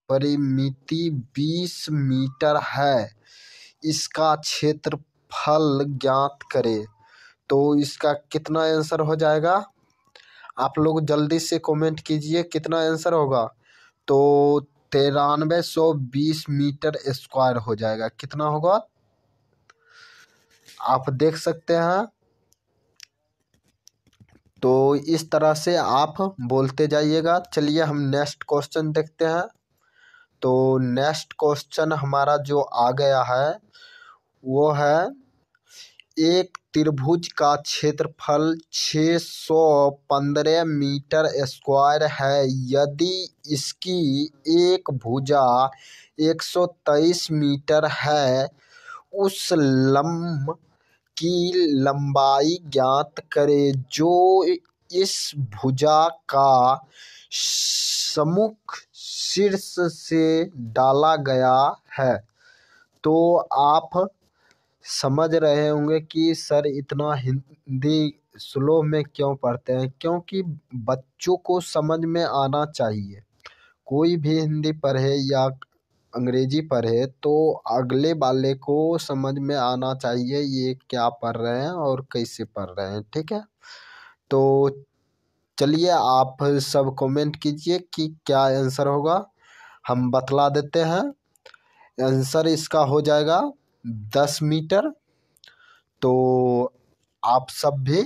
परिमिति 20 metre है, इसका क्षेत्रफल ज्ञात करें। तो इसका कितना आंसर हो जाएगा? आप लोग जल्दी से कमेंट कीजिए कितना आंसर होगा। तो 9320 मीटर स्क्वायर हो जाएगा। कितना होगा आप देख सकते हैं। तो इस तरह से आप बोलते जाइएगा। चलिए हम नेक्स्ट क्वेश्चन देखते हैं। तो नेक्स्ट क्वेश्चन हमारा जो आ गया है वो है, एक त्रिभुज का क्षेत्रफल 615 मीटर स्क्वायर है। यदि इसकी एक भुजा 123 मीटर है, उस लंब की लंबाई ज्ञात करें जो इस भुजा का सम्मुख शीर्ष से डाला गया है। तो आप समझ रहे होंगे कि सर इतना हिंदी स्लो में क्यों पढ़ते हैं, क्योंकि बच्चों को समझ में आना चाहिए। कोई भी हिंदी पढ़े या अंग्रेजी पढ़े तो अगले वाले को समझ में आना चाहिए ये क्या पढ़ रहे हैं और कैसे पढ़ रहे हैं। ठीक है, तो चलिए आप सब कमेंट कीजिए कि क्या आंसर होगा। हम बतला देते हैं। आंसर इसका हो जाएगा 10 मीटर। तो आप सब भी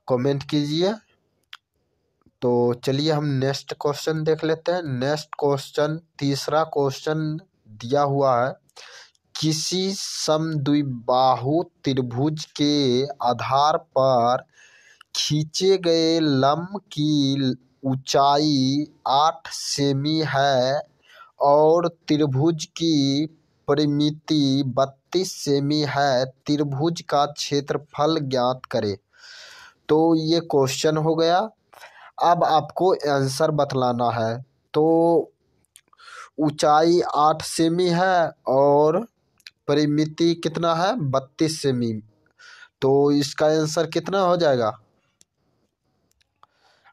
कमेंट कीजिए। तो चलिए हम नेक्स्ट क्वेश्चन देख लेते हैं। नेक्स्ट क्वेश्चन, तीसरा क्वेश्चन दिया हुआ है, किसी समद्विबाहु त्रिभुज के आधार पर खींचे गए लंब की ऊंचाई 8 सेमी है और त्रिभुज की परिमिति 32 सेमी है। त्रिभुज का क्षेत्रफल ज्ञात करें। तो ये क्वेश्चन हो गया। अब आपको आंसर बतलाना है। तो ऊंचाई 8 सेमी है और परिमिति कितना है? 32 सेमी। तो इसका आंसर कितना हो जाएगा?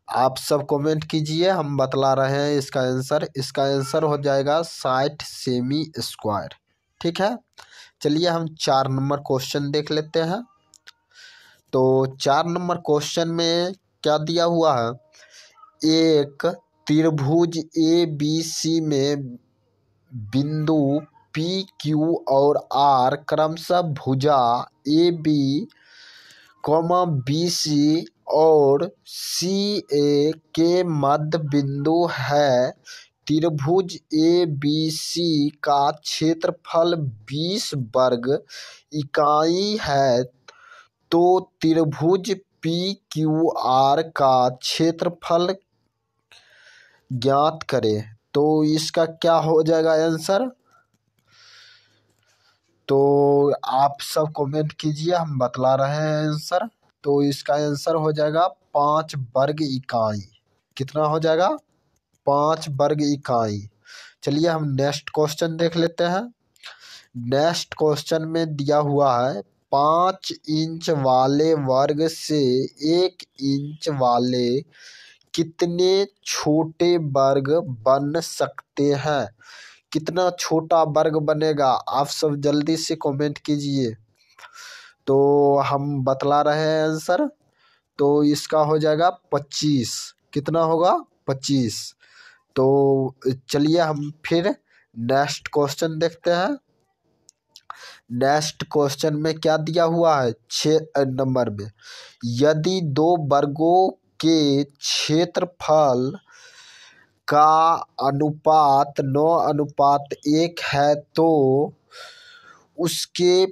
आप सब कमेंट कीजिए, हम बतला रहे हैं इसका आंसर। इसका आंसर हो जाएगा 60 सेमी स्क्वायर। ठीक है, चलिए हम 4 नंबर क्वेश्चन देख लेते हैं। तो 4 नंबर क्वेश्चन में क्या दिया हुआ है, एक त्रिभुज ए बी सी में बिंदु पी क्यू और आर क्रमशः भुजा ए बी बी सी और सी ए के मध्य बिंदु है। त्रिभुज ए बी सी का क्षेत्रफल 20 वर्ग इकाई है। तो त्रिभुज पी क्यू आर का क्षेत्रफल ज्ञात करें। तो इसका क्या हो जाएगा आंसर? तो आप सब कमेंट कीजिए, हम बतला रहे हैं आंसर। तो इसका आंसर हो जाएगा 5 वर्ग इकाई। कितना हो जाएगा? 5 वर्ग इकाई। चलिए हम नेक्स्ट क्वेश्चन देख लेते हैं। नेक्स्ट क्वेश्चन में दिया हुआ है, 5 इंच वाले वर्ग से 1 इंच वाले कितने छोटे वर्ग बन सकते हैं? कितना छोटा वर्ग बनेगा? आप सब जल्दी से कमेंट कीजिए। तो हम बतला रहे हैं आंसर। तो इसका हो जाएगा 25। कितना होगा? 25। तो चलिए हम फिर नेक्स्ट क्वेश्चन देखते हैं। नेक्स्ट क्वेश्चन में क्या दिया हुआ है 6 नंबर में, यदि 2 वर्गों के क्षेत्रफल का अनुपात 9:1 है तो उसके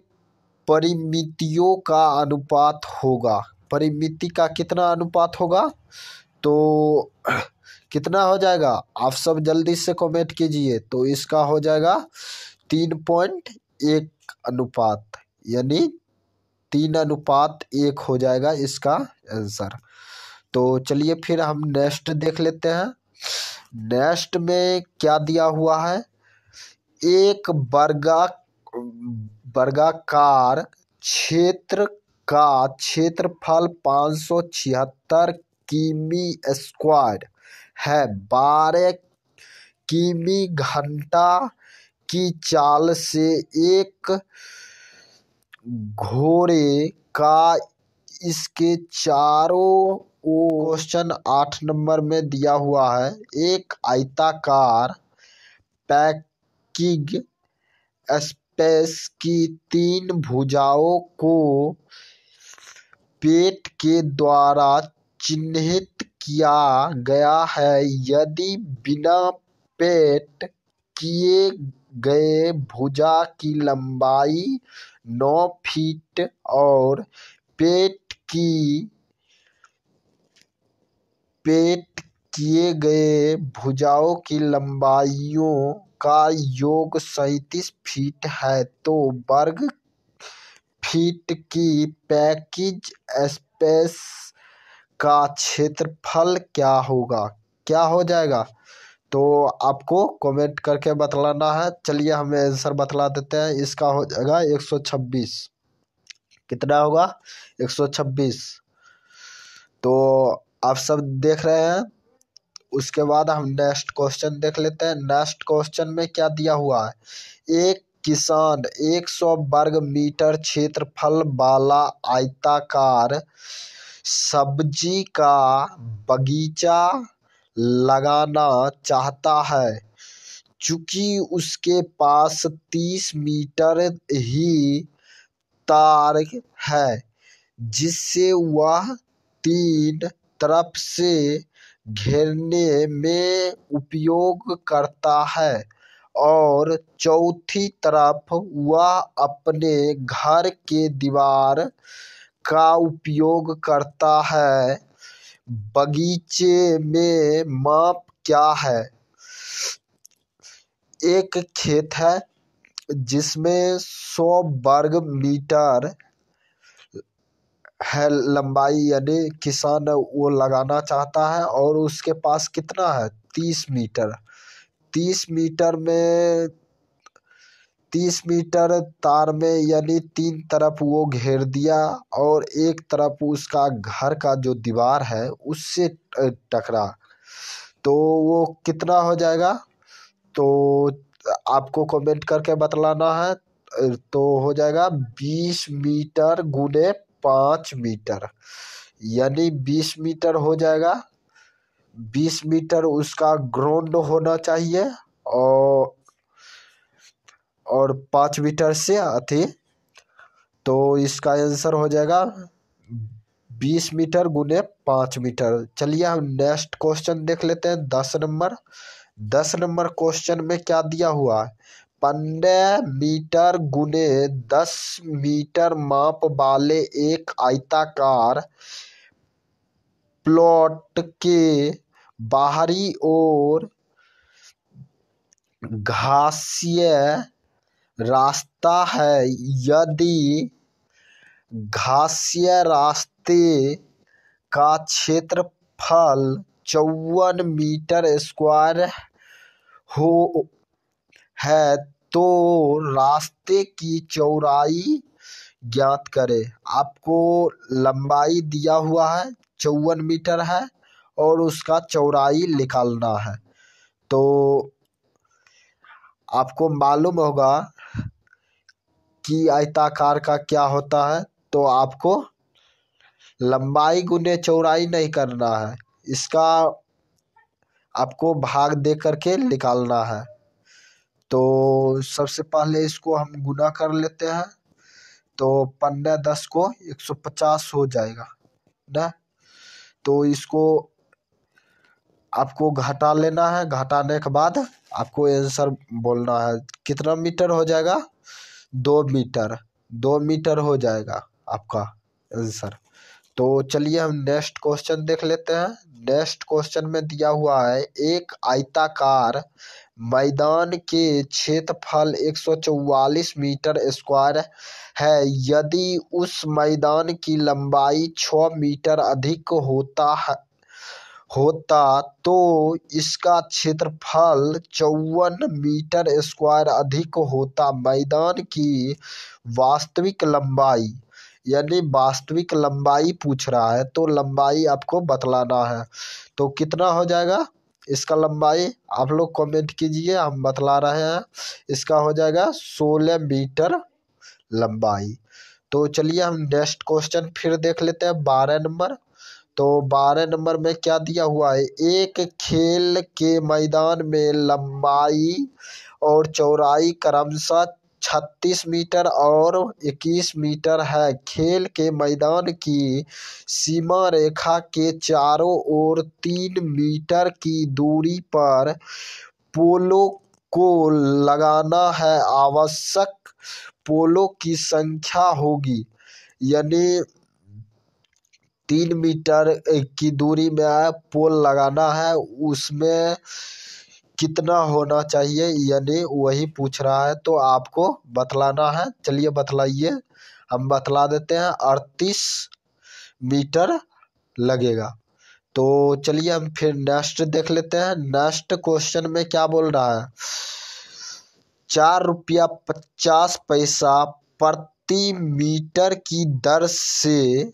परिमितियों का अनुपात होगा। परिमिति का कितना अनुपात होगा? तो कितना हो जाएगा? आप सब जल्दी से कमेंट कीजिए। तो इसका हो जाएगा 3.1 अनुपात, यानी 3:1 हो जाएगा इसका आंसर। तो चलिए फिर हम नेक्स्ट देख लेते हैं। नेक्स्ट में क्या दिया हुआ है, एक वर्गाकार क्षेत्र का क्षेत्रफल 576 किमी स्क्वायर है। 12 किमी घंटा की चाल से एक घोड़े का इसके चारों ओर। क्वेश्चन 8 नंबर में दिया हुआ है, एक आयताकार पैकिंग स्पेस की 3 भुजाओं को पेट के द्वारा चिन्हित किया गया है। यदि बिना पेट किए गए भुजा की लंबाई 9 फीट और पेट किए गए भुजाओं की लंबाइयों का योग 37 फीट है, तो वर्ग फीट की पैकिंग स्पेस का क्षेत्रफल क्या होगा, क्या हो जाएगा? तो आपको कमेंट करके बतलाना है। चलिए हम आंसर बतला देते हैं। इसका हो जाएगा 126। कितना होगा? 126। तो आप सब देख रहे हैं। उसके बाद हम नेक्स्ट क्वेश्चन देख लेते हैं। नेक्स्ट क्वेश्चन में क्या दिया हुआ है, एक किसान 100 वर्ग मीटर क्षेत्रफल वाला आयताकार सब्जी का बगीचा लगाना चाहता है। चूंकि उसके पास 30 मीटर ही तार है जिससे वह 3 तरफ से घेरने में उपयोग करता है और चौथी तरफ वह अपने घर के दीवार का उपयोग करता है, बगीचे में माप क्या है? एक खेत है जिसमें 100 वर्ग मीटर है लंबाई, यानी किसान वो लगाना चाहता है और उसके पास कितना है? 30 मीटर। 30 मीटर में 30 मीटर तार में यानी 3 तरफ वो घेर दिया और एक तरफ उसका घर का जो दीवार है उससे टकरा, तो वो कितना हो जाएगा? तो आपको कमेंट करके बतलाना है। तो हो जाएगा 20 मीटर गुने 5 मीटर, यानी 20 मीटर हो जाएगा। 20 मीटर उसका ग्राउंड होना चाहिए और 5 मीटर से अति, तो इसका आंसर हो जाएगा 20 मीटर गुने 5 मीटर। चलिए हम नेक्स्ट क्वेश्चन देख लेते हैं। 10 नंबर। 10 नंबर क्वेश्चन में क्या दिया हुआ है, 15 मीटर गुने 10 मीटर माप वाले एक आयताकार प्लॉट के बाहरी ओर घासीय रास्ता है। यदि घासीय रास्ते का क्षेत्रफल 54 मीटर स्क्वायर है तो रास्ते की चौड़ाई ज्ञात करें। आपको लंबाई दिया हुआ है 54 मीटर है और उसका चौड़ाई निकालना है। तो आपको मालूम होगा कि आयताकार का क्या होता है, तो आपको लंबाई गुने चौड़ाई नहीं करना है, इसका आपको भाग दे करके निकालना है। तो सबसे पहले इसको हम गुना कर लेते हैं, तो 15 10 को 150 हो जाएगा ना। तो इसको आपको घटा लेना है, घटाने के बाद आपको आंसर बोलना है। कितना मीटर हो जाएगा? 2 मीटर। 2 मीटर हो जाएगा आपका आंसर। तो चलिए हम नेक्स्ट क्वेश्चन देख लेते हैं। नेक्स्ट क्वेश्चन में दिया हुआ है, एक आयताकार मैदान के क्षेत्रफल 144 मीटर स्क्वायर है। यदि उस मैदान की लंबाई 6 मीटर अधिक होता तो इसका क्षेत्रफल 54 मीटर स्क्वायर अधिक होता। मैदान की वास्तविक लंबाई, यानी वास्तविक लंबाई पूछ रहा है, तो लंबाई आपको बतलाना है। तो कितना हो जाएगा? इसका लंबाई आप लोग कमेंट कीजिए, हम बतला रहे हैं। इसका हो जाएगा 16 मीटर लंबाई। तो चलिए हम नेक्स्ट क्वेश्चन फिर देख लेते हैं 12 नंबर। तो 12 नंबर में क्या दिया हुआ है, एक खेल के मैदान में लंबाई और चौड़ाई क्रमशः 36 मीटर और 21 मीटर है। खेल के मैदान की सीमा रेखा के चारों ओर 3 मीटर की दूरी पर पोलों को लगाना है। आवश्यक पोलों की संख्या होगी, यानी 3 मीटर की दूरी में पोल लगाना है, उसमें कितना होना चाहिए, यानी वही पूछ रहा है। तो आपको बतलाना है। चलिए बतलाइए। हम बतला देते हैं, 38 मीटर लगेगा। तो चलिए हम फिर नेक्स्ट देख लेते हैं। नेक्स्ट क्वेश्चन में क्या बोल रहा है, 4.50 रुपया प्रति मीटर की दर से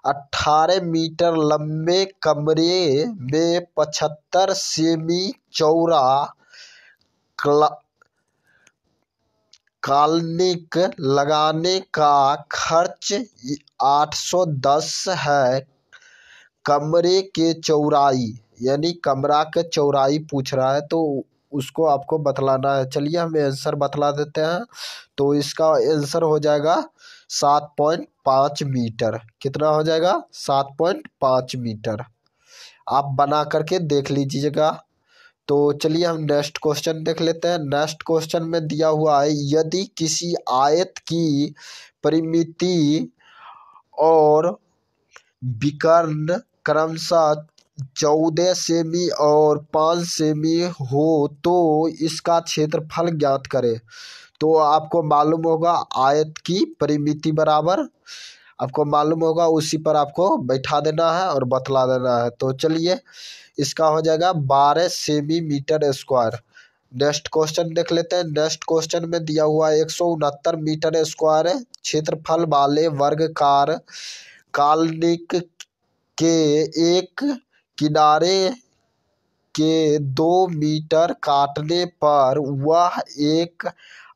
18 मीटर लंबे कमरे में 75 सेमी चौड़ा कॉलनिक लगाने का खर्च 810 है। कमरे के चौड़ाई, यानी कमरा के चौड़ाई पूछ रहा है, तो उसको आपको बतलाना है। चलिए हम आंसर बतला देते हैं। तो इसका आंसर हो जाएगा 7.5 मीटर। कितना हो जाएगा, 7.5 मीटर। आप बना करके देख लीजिएगा। तो चलिए हम नेक्स्ट क्वेश्चन देख लेते हैं। नेक्स्ट क्वेश्चन में दिया हुआ है, यदि किसी आयत की परिमिति और विकर्ण क्रमशः 14 सेमी और 5 सेमी हो तो इसका क्षेत्रफल ज्ञात करें। तो आपको मालूम होगा आयत की परिमिति बराबर, आपको मालूम होगा, उसी पर आपको बैठा देना है और बतला देना है। तो चलिए इसका हो जाएगा 12 centimetre square. Next question देख लेते हैं। नेक्स्ट क्वेश्चन में दिया हुआ है 169 मीटर स्क्वायर क्षेत्रफल वाले वर्गाकार कॉलनिक के एक किनारे के 2 मीटर काटने पर वह एक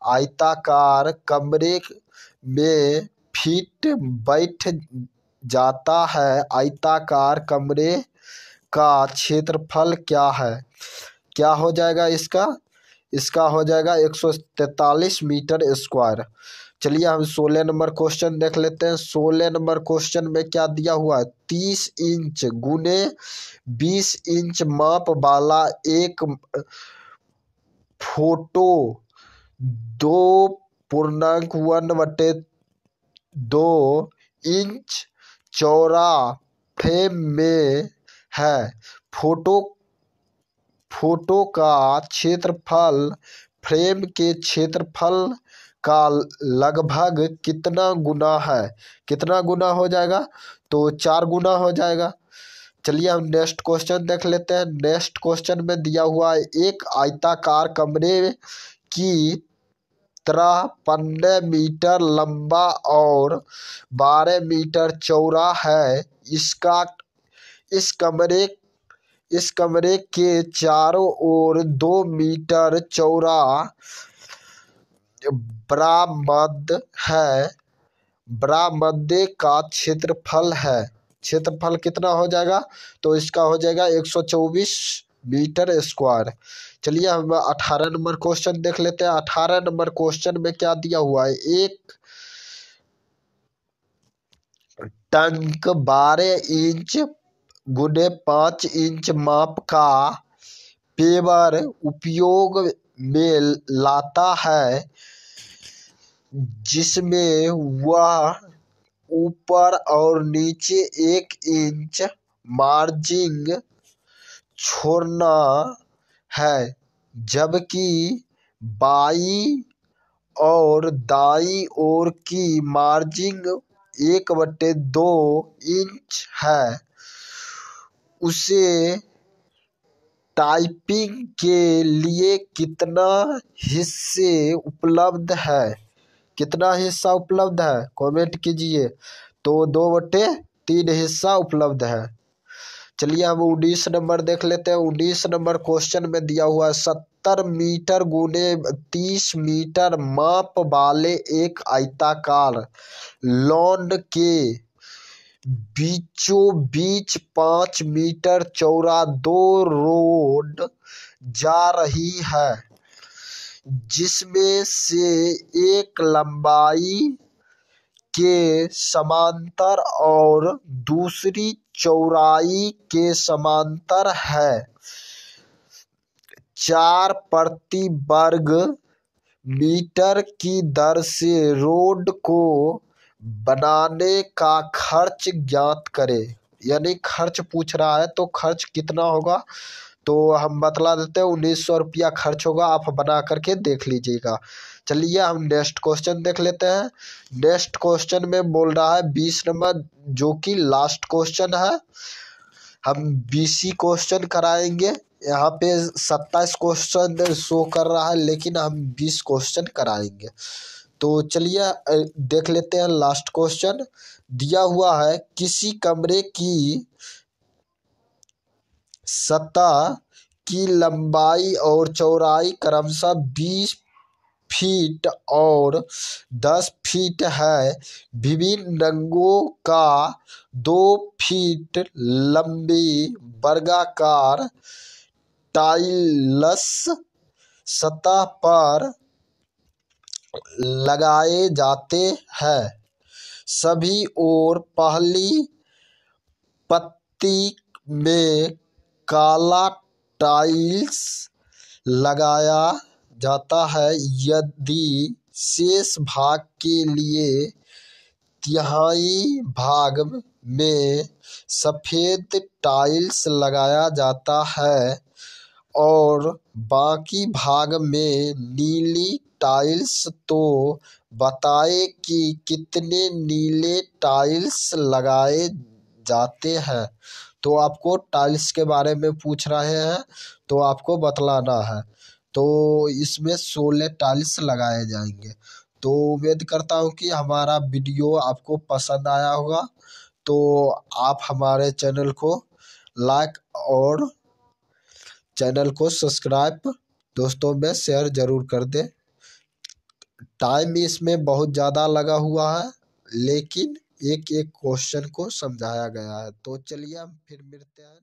आयताकार कमरे में फिट बैठ जाता है। आयताकार कमरे का क्षेत्रफल क्या है, क्या हो जाएगा इसका हो जाएगा 143 मीटर स्क्वायर। चलिए हम 16 नंबर क्वेश्चन देख लेते हैं। 16 नंबर क्वेश्चन में क्या दिया हुआ है, 30 इंच गुने 20 इंच माप वाला एक फोटो 2.1/2 इंच चौड़ा फ्रेम में है। फोटो का क्षेत्रफल फ्रेम के क्षेत्रफल का लगभग कितना गुना है। कितना गुना हो जाएगा, तो 4 गुना हो जाएगा। चलिए हम नेक्स्ट क्वेश्चन देख लेते हैं। नेक्स्ट क्वेश्चन में दिया हुआ है, एक आयताकार कमरे की तरह 15 मीटर लंबा और 12 मीटर चौड़ा है। इस कमरे के चारों ओर 2 मीटर चौड़ा बरामदे का क्षेत्रफल है। क्षेत्रफल कितना हो जाएगा, तो इसका हो जाएगा 124 मीटर स्क्वायर। चलिए हम 18 नंबर क्वेश्चन देख लेते हैं। 18 नंबर क्वेश्चन में क्या दिया हुआ है, एक टंक 12 इंच गुने 5 इंच माप का पेवर उपयोग में लाता है, जिसमें वह ऊपर और नीचे 1 इंच मार्जिन छोड़ना है, जबकि बाईं और दाईं ओर की मार्जिन 1/2 इंच है। उसे टाइपिंग के लिए कितना हिस्से उपलब्ध है, कितना हिस्सा उपलब्ध है, कमेंट कीजिए। तो 2/3 हिस्सा उपलब्ध है। चलिए हम 19 नंबर देख लेते हैं। 19 नंबर क्वेश्चन में दिया हुआ है 70 मीटर गुने 30 मीटर माप वाले एक आयताकार लॉन के बीचों बीच 5 मीटर चौड़ा दो रोड जा रही है, जिसमें से एक लंबाई के समांतर और दूसरी चौड़ाई के समांतर है। 4 प्रति वर्ग मीटर की दर से रोड को बनाने का खर्च ज्ञात करें। यानी खर्च पूछ रहा है तो खर्च कितना होगा तो हम बतला देते हैं। 1900 रुपया खर्च होगा, आप बना करके देख लीजिएगा। चलिए हम नेक्स्ट क्वेश्चन देख लेते हैं। नेक्स्ट क्वेश्चन में बोल रहा है 20 नंबर, जो कि लास्ट क्वेश्चन है। हम 20 क्वेश्चन कराएंगे। यहाँ पे 27 क्वेश्चन शो कर रहा है, लेकिन हम 20 क्वेश्चन कराएंगे। तो चलिए देख लेते हैं लास्ट क्वेश्चन। दिया हुआ है किसी कमरे की सतह की लंबाई और चौड़ाई क्रमशः 20 फीट और 10 फीट है। विभिन्न रंगों का 2 फीट लंबी वर्गाकार टाइल्स सतह पर लगाए जाते हैं। सभी ओर पहली पत्ती में काला टाइल्स लगाया जाता है। यदि शेष भाग के लिए तिहाई भाग में सफेद टाइल्स लगाया जाता है और बाकी भाग में नीली टाइल्स, तो बताएं कि कितने नीले टाइल्स लगाए जाते हैं। तो आपको टाइल्स के बारे में पूछ रहे हैं तो आपको बतलाना है। तो इसमें 16 टाइल्स लगाए जाएंगे। तो उम्मीद करता हूँ कि हमारा वीडियो आपको पसंद आया होगा। तो आप हमारे चैनल को लाइक और चैनल को सब्सक्राइब दोस्तों में शेयर जरूर कर दें। टाइम इसमें बहुत ज़्यादा लगा हुआ है, लेकिन एक एक क्वेश्चन को समझाया गया है। तो चलिए हम फिर मिलते हैं।